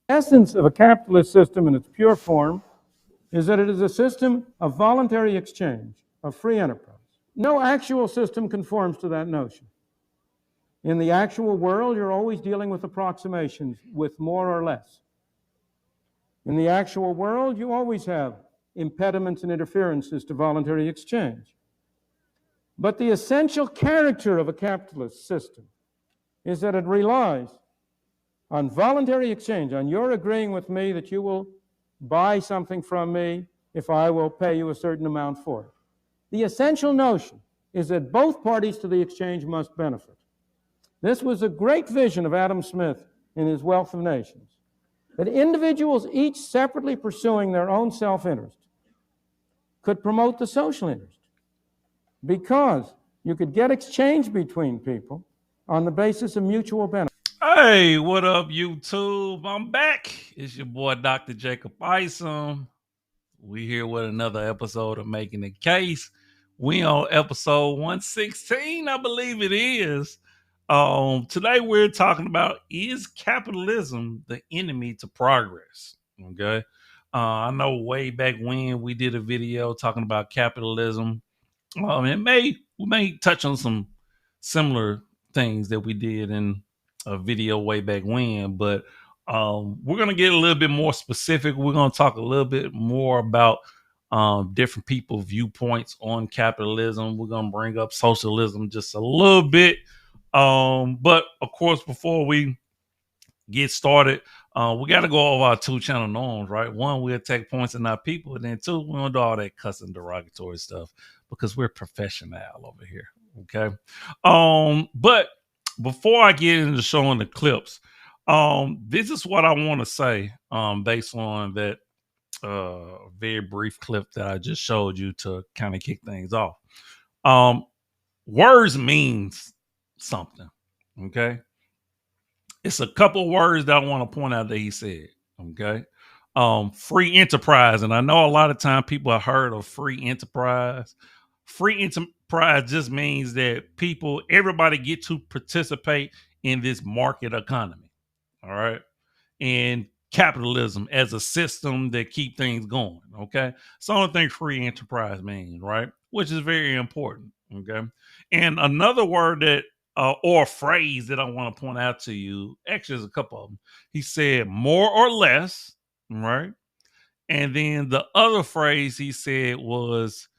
Essence of a capitalist system in its pure form is that it is a system of voluntary exchange, of free enterprise. No actual system conforms to that notion. In the actual world, you're always dealing with approximations, with more or less. In the actual world, you always have impediments and interferences to voluntary exchange. But the essential character of a capitalist system is that it relies on voluntary exchange, on your agreeing with me that you will buy something from me if I will pay you a certain amount for it. The essential notion is that both parties to the exchange must benefit. This was a great vision of Adam Smith in his Wealth of Nations, that individuals, each separately pursuing their own self-interest, could promote the social interest, because you could get exchange between people on the basis of mutual benefit. Hey, what up, YouTube? I'm back. It's your boy, Dr. Jacob Isom. We here with another episode of Making the Case. We on episode 116, I believe it is. Today we're talking about, is capitalism the enemy to progress? Okay. I know way back when we did a video talking about capitalism. We may touch on some similar things that we did in a video way back when, but we're going to get a little bit more specific. We're going to talk a little bit more about different people's viewpoints on capitalism. We're going to bring up socialism just a little bit. But of course, before we get started, we got to go over our two channel norms, right? One, we'll take points in our people, and then two, we don't do all that cussing derogatory stuff because we're professional over here. Okay. But before I get into showing the clips, this is what I want to say, based on that very brief clip that I just showed you to kind of kick things off. Words means something. Okay. It's a couple words that I want to point out that he said. Okay. Free enterprise. And I know a lot of time people have heard of free enterprise. Free enterprise just means that everybody get to participate in this market economy. All right. And capitalism as a system that keep things going. Okay. So I don't think free enterprise means, right? Which is very important. Okay. And another word that or a phrase that I want to point out to you. Actually, there's a couple of them. He said more or less, right? And then the other phrase he said was,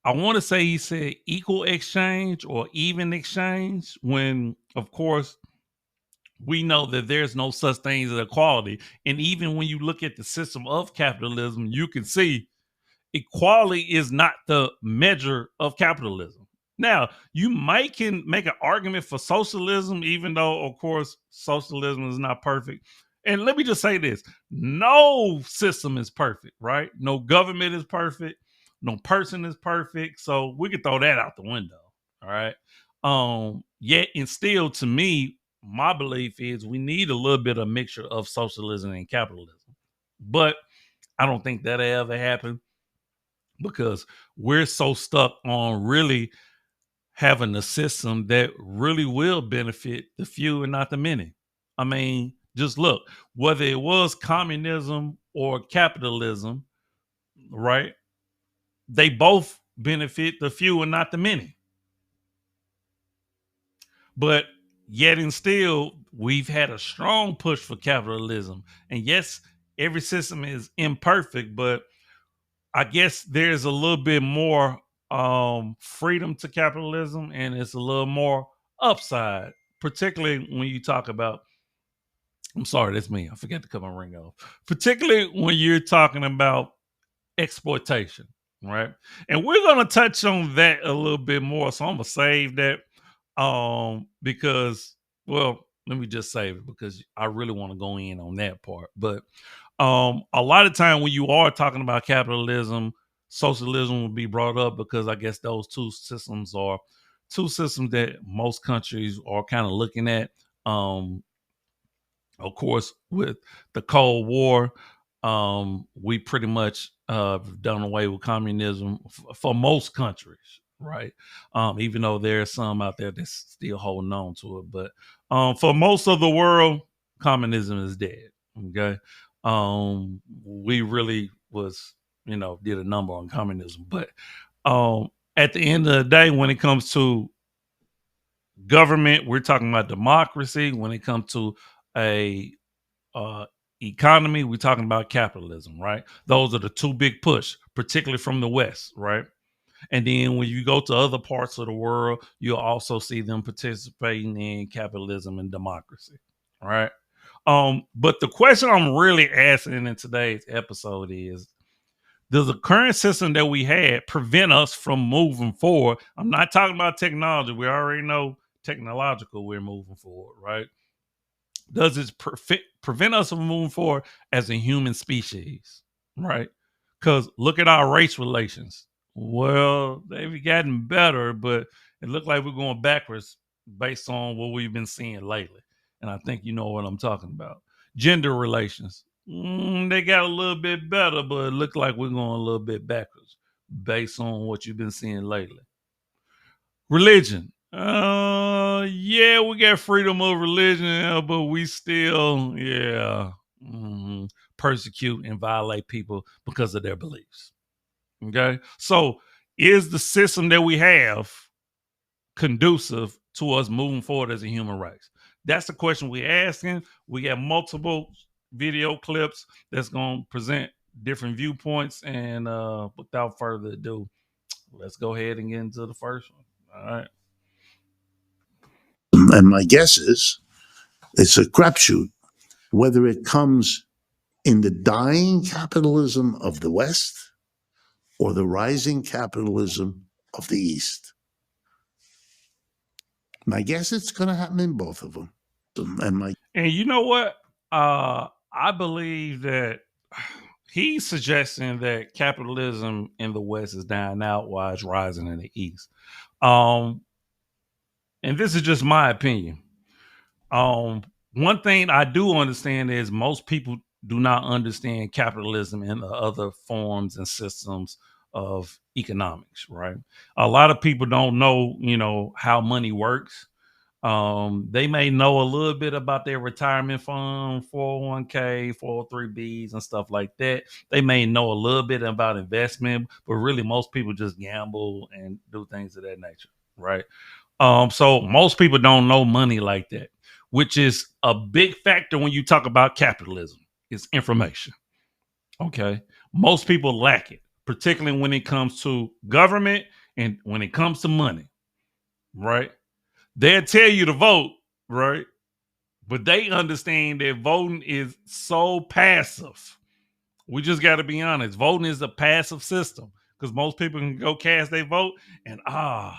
I want to say he said equal exchange or even exchange, when, of course, we know that there's no such thing as equality. And even when you look at the system of capitalism, you can see equality is not the measure of capitalism. Now, you can make an argument for socialism, even though, of course, socialism is not perfect. And let me just say this. No system is perfect, right? No government is perfect. No person is perfect. So we can throw that out the window. All right. Yet and still, to me, my belief is we need a little bit of mixture of socialism and capitalism. But I don't think that'll ever happen, because we're so stuck on really having a system that really will benefit the few and not the many. I mean, just look, whether it was communism or capitalism, right? They both benefit the few and not the many. But yet and still, we've had a strong push for capitalism. And yes, every system is imperfect, but I guess there's a little bit more freedom to capitalism, and it's a little more upside, particularly when you talk about, I'm sorry, that's me. I forgot to cut my ring off. Particularly when you're talking about exploitation, right? And we're going to touch on that a little bit more. So I'm going to save that because, well, let me just save it because I really want to go in on that part. But a lot of time when you are talking about capitalism, socialism will be brought up, because I guess those two systems are two systems that most countries are kind of looking at. Of course, with the Cold War, we pretty much done away with communism for most countries, right? Even though there are some out there that's still holding on to it. But for most of the world, communism is dead. Okay. We really was, did a number on communism. But at the end of the day, when it comes to government, we're talking about democracy. When it comes to a economy, we're talking about capitalism, right? Those are the two big push, particularly from the West, right? And then when you go to other parts of the world, you'll also see them participating in capitalism and democracy, right? But the question I'm really asking in today's episode is, does the current system that we had prevent us from moving forward? I'm not talking about technology. We already know technological we're moving forward, right? Does it prevent us from moving forward as a human species, right? Because look at our race relations. Well, they've gotten better, but it looked like we're going backwards based on what we've been seeing lately. And I think you know what I'm talking about. Gender relations. They got a little bit better, but it looked like we're going a little bit backwards based on what you've been seeing lately. Religion. Yeah, we got freedom of religion, but we still, persecute and violate people because of their beliefs. Okay. So is the system that we have conducive to us moving forward as a human race? That's the question we're asking. We got multiple video clips that's going to present different viewpoints. And without further ado, let's go ahead and get into the first one. All right. And my guess is it's a crapshoot whether it comes in the dying capitalism of the West or the rising capitalism of the East. My guess it's going to happen in both of them. And you know what? I believe that he's suggesting that capitalism in the West is dying out while it's rising in the East. And this is just my opinion. One thing I do understand is most people do not understand capitalism and the other forms and systems of economics, right? A lot of people don't know, how money works. They may know a little bit about their retirement fund, 401k, 403bs, and stuff like that. They may know a little bit about investment, but really most people just gamble and do things of that nature, right? So most people don't know money like that, which is a big factor when you talk about capitalism. It's information. Okay. Most people lack it, particularly when it comes to government and when it comes to money, right? They'll tell you to vote, right? But they understand that voting is so passive. We just got to be honest. Voting is a passive system because most people can go cast their vote and I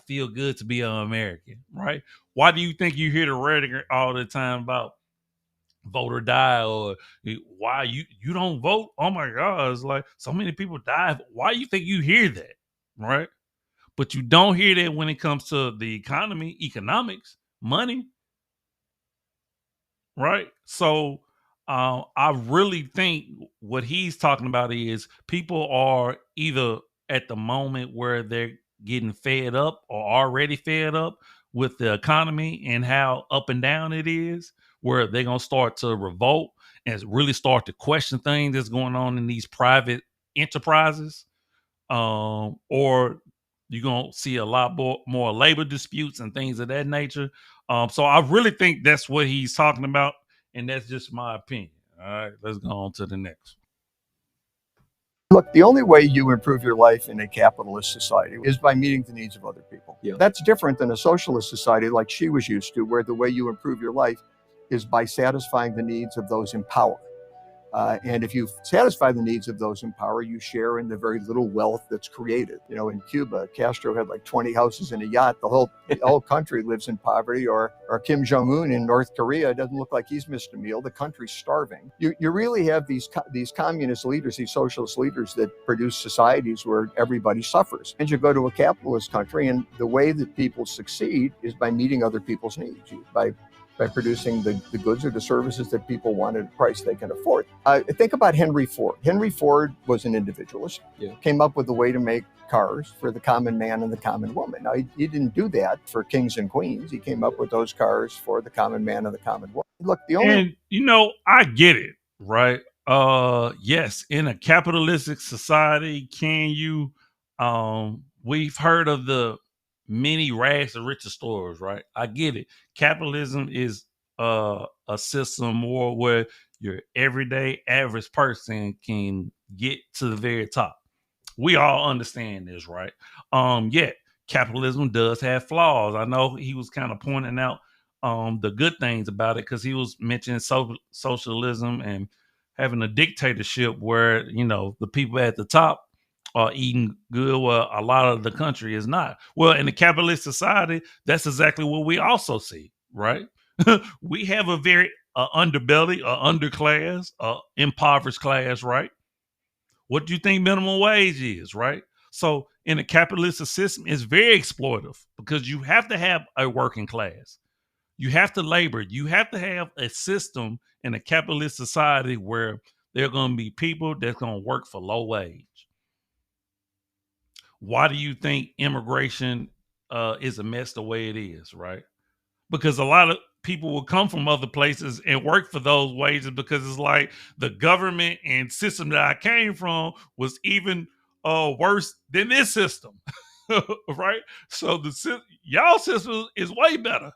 feel good to be an American, right? Why do you think you hear the rhetoric all the time about vote or die, or why you don't vote? Oh my God, it's like so many people die. Why do you think you hear that, right? But you don't hear that when it comes to the economy, economics, money, right? So I really think what he's talking about is people are either at the moment where they're getting fed up or already fed up with the economy and how up and down it is, where they're going to start to revolt and really start to question things that's going on in these private enterprises. Or you're going to see a lot more labor disputes and things of that nature. So I really think that's what he's talking about. And that's just my opinion. All right, let's go on to the next. Look, the only way you improve your life in a capitalist society is by meeting the needs of other people. Yeah. That's different than a socialist society like she was used to, where the way you improve your life is by satisfying the needs of those in power. And if you satisfy the needs of those in power, you share in the very little wealth that's created. In Cuba, Castro had like 20 houses and a yacht. The whole country lives in poverty. Or Kim Jong-un in North Korea, doesn't look like he's missed a meal. The country's starving. You really have these communist leaders, these socialist leaders that produce societies where everybody suffers. And you go to a capitalist country, and the way that people succeed is by meeting other people's needs, by by producing the goods or the services that people want at a price they can afford. Think about Henry Ford. Henry Ford was an individualist, came up with a way to make cars for the common man and the common woman. Now, he didn't do that for kings and queens. He came up with those cars for the common man and the common woman. Look, the only... And, I get it, right? Yes, in a capitalistic society, can you, we've heard of the many rags to riches stores, right? I get it. Capitalism is a system more where your everyday average person can get to the very top. We all understand this, right? Yet capitalism does have flaws. I know he was kind of pointing out the good things about it because he was mentioning socialism and having a dictatorship where the people at the top are eating good, while a lot of the country is not. Well, in a capitalist society, that's exactly what we also see, right? We have a very underbelly, underclass, impoverished class, right? What do you think minimum wage is, right? So in a capitalist system, it's very exploitive because you have to have a working class. You have to labor. You have to have a system in a capitalist society where there are going to be people that's going to work for low wage. Why do you think immigration is a mess the way it is, right? Because a lot of people will come from other places and work for those wages because it's like the government and system that I came from was even worse than this system, right? So y'all system is way better.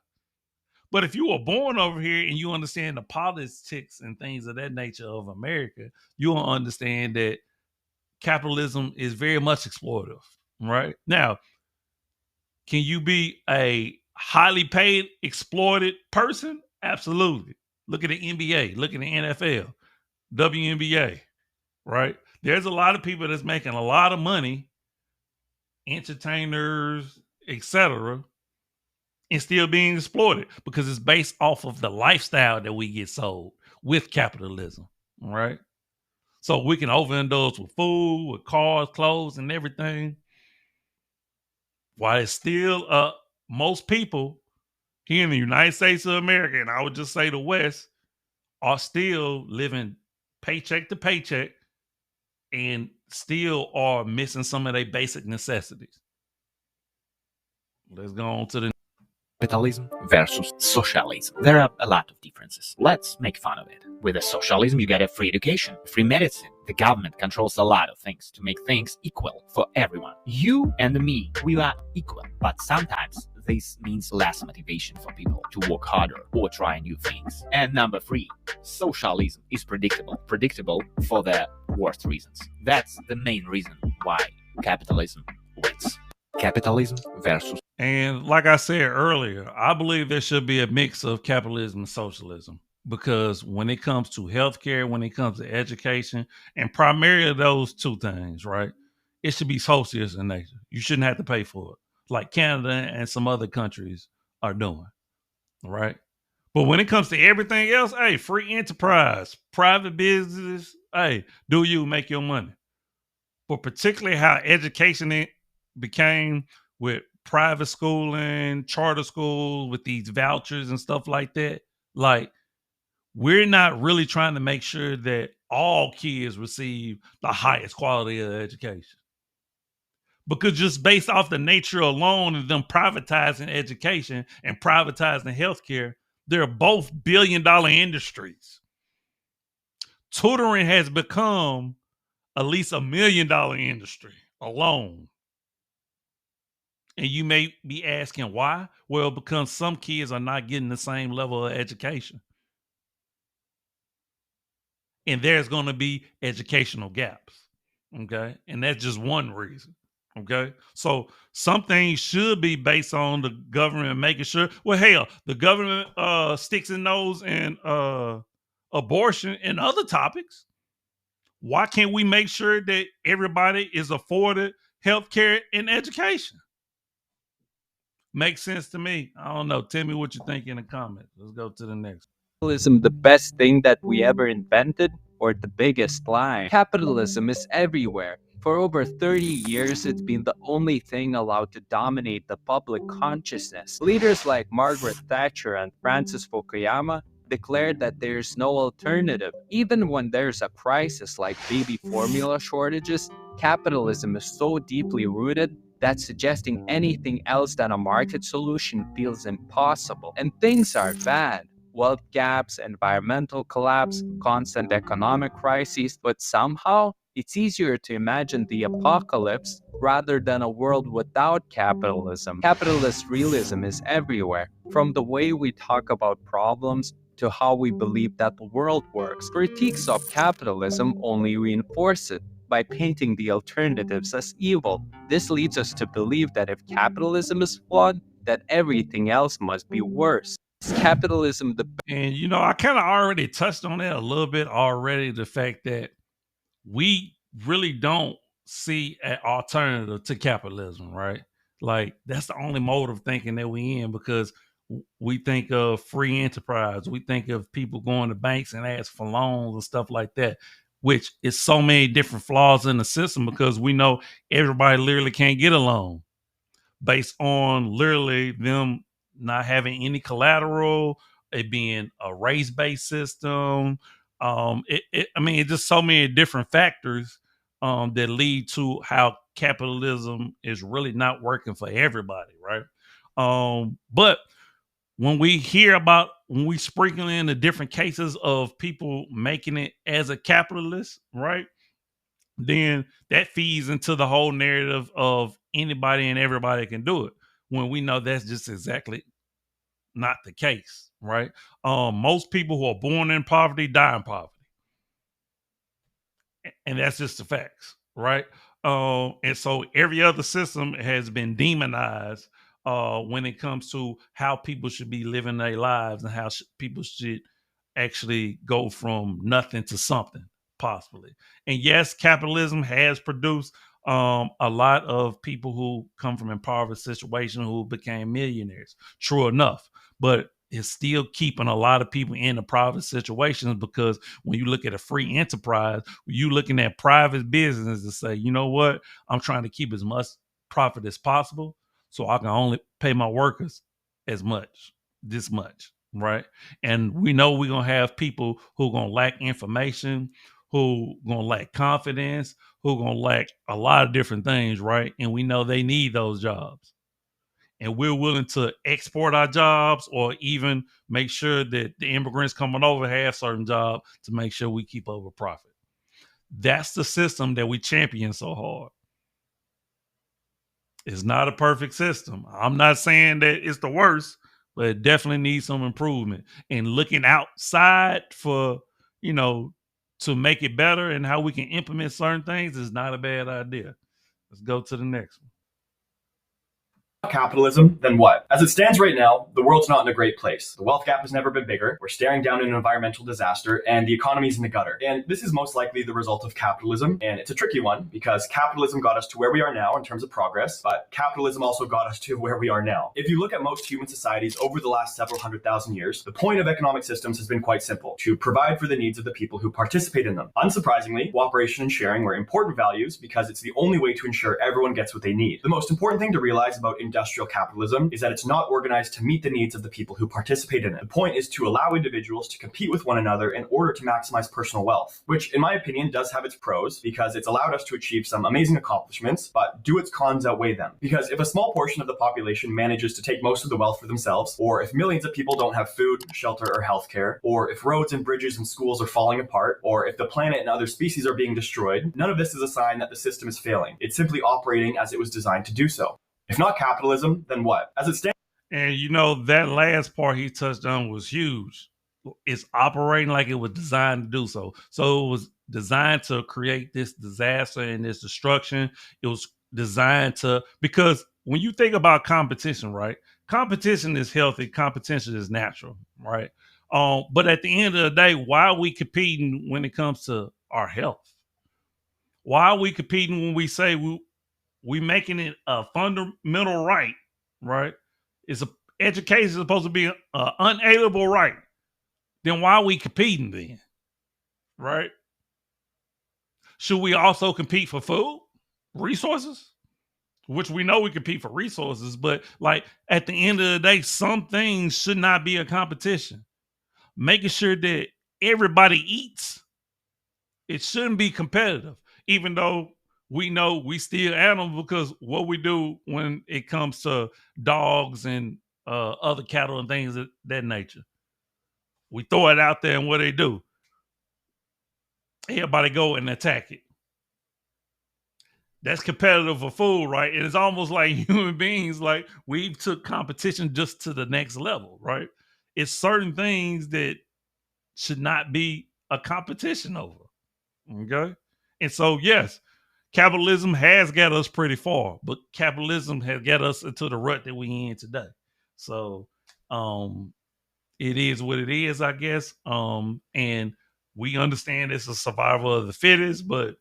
But if you were born over here and you understand the politics and things of that nature of America, you'll understand that capitalism is very much exploitive, right? Now, can you be a highly paid, exploited person? Absolutely. Look at the NBA, look at the NFL, WNBA, right? There's a lot of people that's making a lot of money, entertainers, etc., and still being exploited because it's based off of the lifestyle that we get sold with capitalism, right? So we can overindulge with food, with cars, clothes, and everything. While it's still most people here in the United States of America, and I would just say the West, are still living paycheck to paycheck and still are missing some of their basic necessities. Let's go on to the capitalism versus socialism. There are a lot of differences. Let's make fun of it. With a socialism, you get a free education, free medicine. The government controls a lot of things to make things equal for everyone. You and me, we are equal, but sometimes this means less motivation for people to work harder or try new things. And number 3, socialism is predictable. Predictable for the worst reasons. That's the main reason why capitalism wins. Capitalism versus... And like I said earlier, I believe there should be a mix of capitalism and socialism because when it comes to healthcare, when it comes to education, and primarily those two things, right, it should be socialist in nature. You shouldn't have to pay for it, like Canada and some other countries are doing, right? But when it comes to everything else, hey, free enterprise, private business, hey, do you make your money? But particularly how education became with private schooling, charter schools, with these vouchers and stuff like that, like we're not really trying to make sure that all kids receive the highest quality of education. Because just based off the nature alone of them privatizing education and privatizing healthcare, they're both billion-dollar industries. Tutoring has become at least $1 million industry alone. And you may be asking why? Well, because some kids are not getting the same level of education. And there's going to be educational gaps. Okay. And that's just one reason. Okay. So some things should be based on the government making sure. Well, hell, the government sticks its nose in abortion and other topics. Why can't we make sure that everybody is afforded health care and education? Makes sense to me. I don't know. Tell me what you think in the comments. Let's go to the next. Capitalism the best thing that we ever invented or the biggest lie? Capitalism is everywhere. For over 30 years, it's been the only thing allowed to dominate the public consciousness. Leaders like Margaret Thatcher and Francis Fukuyama declared that there's no alternative. Even when there's a crisis like baby formula shortages, capitalism is so deeply rooted that suggesting anything else than a market solution feels impossible. And things are bad. Wealth gaps, environmental collapse, constant economic crises, but somehow it's easier to imagine the apocalypse rather than a world without capitalism. Capitalist realism is everywhere, from the way we talk about problems to how we believe that the world works. Critiques of capitalism only reinforce it by painting the alternatives as evil. This leads us to believe that if capitalism is flawed, that everything else must be worse. Is capitalism the And I kind of already touched on that a little bit already. The fact that we really don't see an alternative to capitalism, right? Like that's the only mode of thinking that we in, because we think of free enterprise. We think of people going to banks and ask for loans and stuff like that, which is so many different flaws in the system, because we know everybody literally can't get a loan based on literally them not having any collateral, it being a race-based system. It's just so many different factors that lead to how capitalism is really not working for everybody, right? But when we sprinkle in the different cases of people making it as a capitalist, right? Then that feeds into the whole narrative of anybody and everybody can do it, when we know that's just exactly not the case, right? Most people who are born in poverty die in poverty, and that's just the facts, right? And so every other system has been demonized when it comes to how people should be living their lives and how people should actually go from nothing to something, possibly. And yes, capitalism has produced a lot of people who come from impoverished situations who became millionaires. True enough, but it's still keeping a lot of people in the private situations, because when you look at a free enterprise, you looking at private business to say, you know what, I'm trying to keep as much profit as possible, so I can only pay my workers this much, right? And we know we're gonna have people who are gonna lack information, who gonna lack confidence, who gonna lack a lot of different things, right? And we know they need those jobs, and we're willing to export our jobs, or even make sure that the immigrants coming over have certain jobs to make sure we keep over profit. That's the system that we champion so hard. It's not a perfect system. I'm not saying that it's the worst, but it definitely needs some improvement. And looking outside for, to make it better and how we can implement certain things is not a bad idea. Let's go to the next one. Capitalism, then what? As it stands right now, the world's not in a great place. The wealth gap has never been bigger. We're staring down an environmental disaster, and the economy's in the gutter. And this is most likely the result of capitalism, and it's a tricky one, because capitalism got us to where we are now in terms of progress, but capitalism also got us to where we are now. If you look at most human societies over the last several 100,000 years, the point of economic systems has been quite simple: to provide for the needs of the people who participate in them. Unsurprisingly, cooperation and sharing were important values, because it's the only way to ensure everyone gets what they need. The most important thing to realize about industrial capitalism is that it's not organized to meet the needs of the people who participate in it. The point is to allow individuals to compete with one another in order to maximize personal wealth, which in my opinion does have its pros, because it's allowed us to achieve some amazing accomplishments, but do its cons outweigh them? Because if a small portion of the population manages to take most of the wealth for themselves, or if millions of people don't have food, shelter, or healthcare, or if roads and bridges and schools are falling apart, or if the planet and other species are being destroyed, none of this is a sign that the system is failing. It's simply operating as it was designed to do so. If not capitalism, then what? As it stands. And that last part he touched on was huge. It's operating like it was designed to do so. So it was designed to create this disaster and this destruction. It was designed to, because when you think about competition, right? Competition is healthy. Competition is natural, right? But at the end of the day, why are we competing when it comes to our health? Why are we competing when we say we making it a fundamental right, right? Education is supposed to be an unalienable right. Then why are we competing then, right? Should we also compete for food? resources, which we know we compete for resources, but like at the end of the day, some things should not be a competition. Making sure that everybody eats, it shouldn't be competitive, even though we know we still animal, because what we do when it comes to dogs and other cattle and things of that nature, we throw it out there, and what they do, everybody go and attack it. That's competitive for food, right? And it's almost like human beings, like we took competition just to the next level, right? It's certain things that should not be a competition over. Okay. And so, yes, capitalism has got us pretty far, but capitalism has got us into the rut that we in today. So it is what it is, I guess. And we understand it's a survival of the fittest, but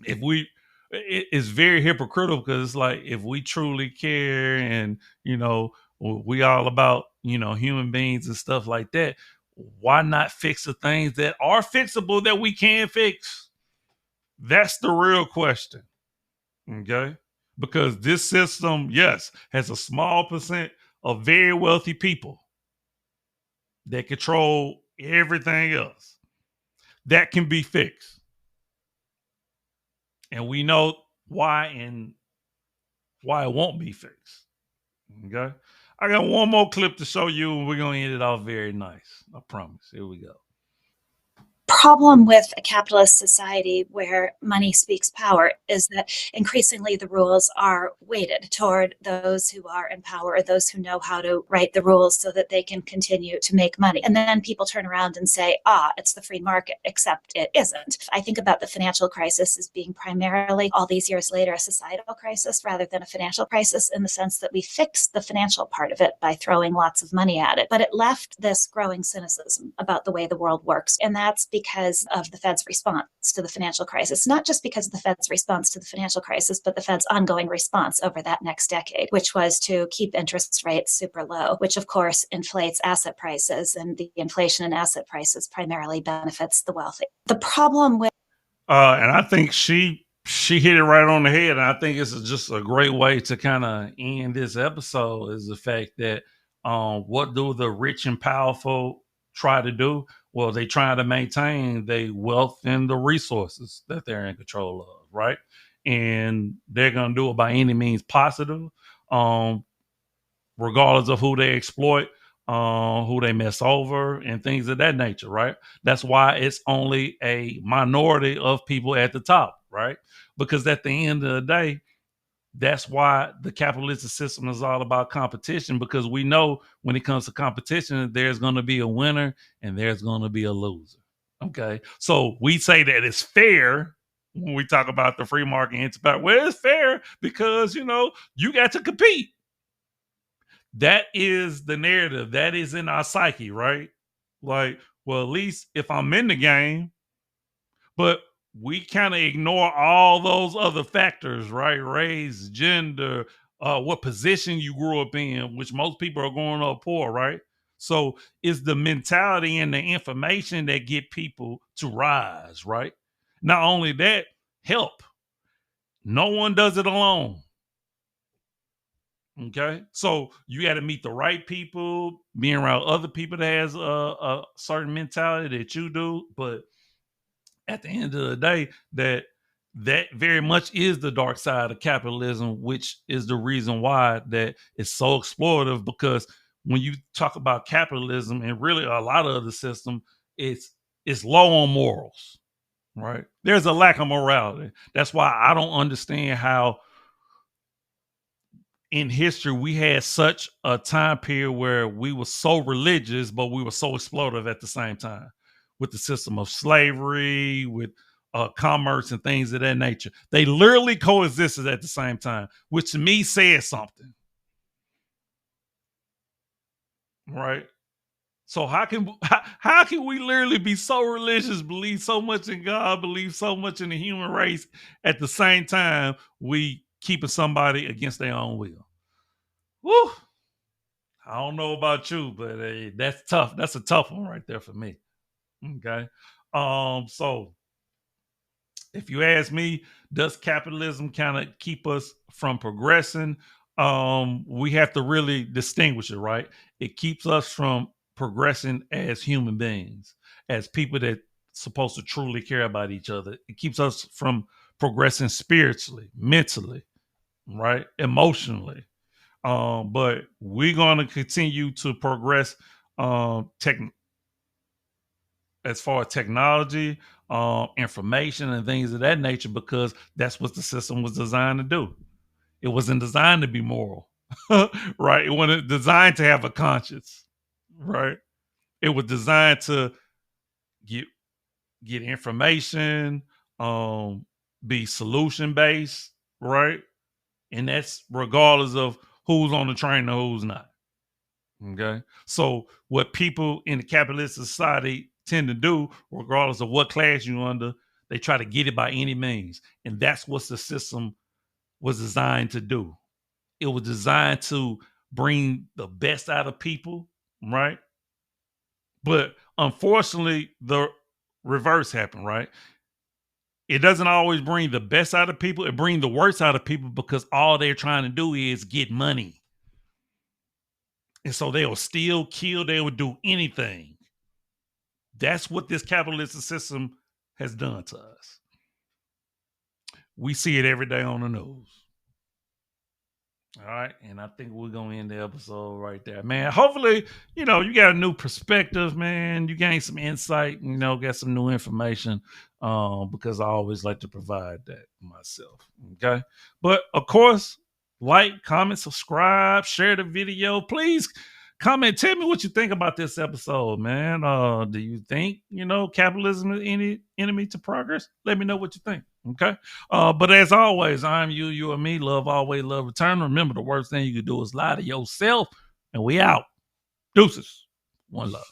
if we it's very hypocritical, because it's like, if we truly care and we all about human beings and stuff like that, why not fix the things that are fixable that we can fix? That's the real question. Okay. Because this system, yes, has a small percent of very wealthy people that control everything else. That can be fixed. And we know why and why it won't be fixed. Okay. I got one more clip to show you, and we're going to end it off very nice. I promise. Here we go. Problem with a capitalist society where money speaks power is that increasingly the rules are weighted toward those who are in power, or those who know how to write the rules so that they can continue to make money. And then people turn around and say, it's the free market, except it isn't. I think about the financial crisis as being primarily, all these years later, a societal crisis rather than a financial crisis, in the sense that we fixed the financial part of it by throwing lots of money at it. But it left this growing cynicism about the way the world works. And that's because of the Fed's response to the financial crisis. Not just because of the Fed's response to the financial crisis, but the Fed's ongoing response over that next decade, which was to keep interest rates super low, which of course inflates asset prices, and the inflation in asset prices primarily benefits the wealthy. The problem with and I think she hit it right on the head, and I think it's just a great way to kind of end this episode, is the fact that what do the rich and powerful try to do? Well, they try to maintain their wealth and the resources that they're in control of, right? And they're going to do it by any means possible, regardless of who they exploit, who they mess over, and things of that nature, right? That's why it's only a minority of people at the top, right? Because at the end of the day, that's why the capitalist system is all about competition, because we know when it comes to competition, there's going to be a winner and there's going to be a loser. Okay. So we say that it's fair when we talk about the free market enterprise. Well, it's fair because, you got to compete. That is the narrative. That is in our psyche, right? Like, well, at least if I'm in the game, but we kind of ignore all those other factors, right? Race, gender, what position you grew up in, which most people are growing up poor, right? So it's the mentality and the information that get people to rise, right? Not only that, help. No one does it alone. Okay, so you got to meet the right people, being around other people that has a certain mentality that you do. But at the end of the day, that very much is the dark side of capitalism, which is the reason why that it's so exploitative. Because when you talk about capitalism, and really a lot of the system, it's low on morals, right? There's a lack of morality. That's why I don't understand how in history we had such a time period where we were so religious, but we were so exploitative at the same time, with the system of slavery, with commerce and things of that nature. They literally coexisted at the same time, which to me says something, right? So how can we literally be so religious, believe so much in God, believe so much in the human race, at the same time we keeping somebody against their own will? Woo! I don't know about you, but that's tough. That's a tough one right there for me. Okay. So if you ask me, does capitalism kind of keep us from progressing? We have to really distinguish it, right? It keeps us from progressing as human beings, as people that supposed to truly care about each other. It keeps us from progressing spiritually, mentally, right? Emotionally. But we're going to continue to progress as far as technology, information, and things of that nature, because that's what the system was designed to do. It wasn't designed to be moral, right? It wasn't designed to have a conscience, right? It was designed to get information, be solution based, right? And that's regardless of who's on the train or who's not. Okay. So what people in the capitalist society tend to do, regardless of what class you're under, they try to get it by any means. And that's what the system was designed to do. It was designed to bring the best out of people, right? But unfortunately, the reverse happened, right? It doesn't always bring the best out of people. It brings the worst out of people because all they're trying to do is get money. And so they will steal, kill, they will do anything. That's what this capitalist system has done to us. We see it every day on the news. All right. And I think we're going to end the episode right there. Man, hopefully, you got a new perspective, man. You gain some insight, got some new information, because I always like to provide that myself. Okay. But of course, like, comment, subscribe, share the video. Please comment. Tell me what you think about this episode, man. Do you think, capitalism is any enemy to progress? Let me know what you think. Okay. But as always, I'm you are me. Love always, love return. Remember, the worst thing you can do is lie to yourself. And we out. Deuces. One love.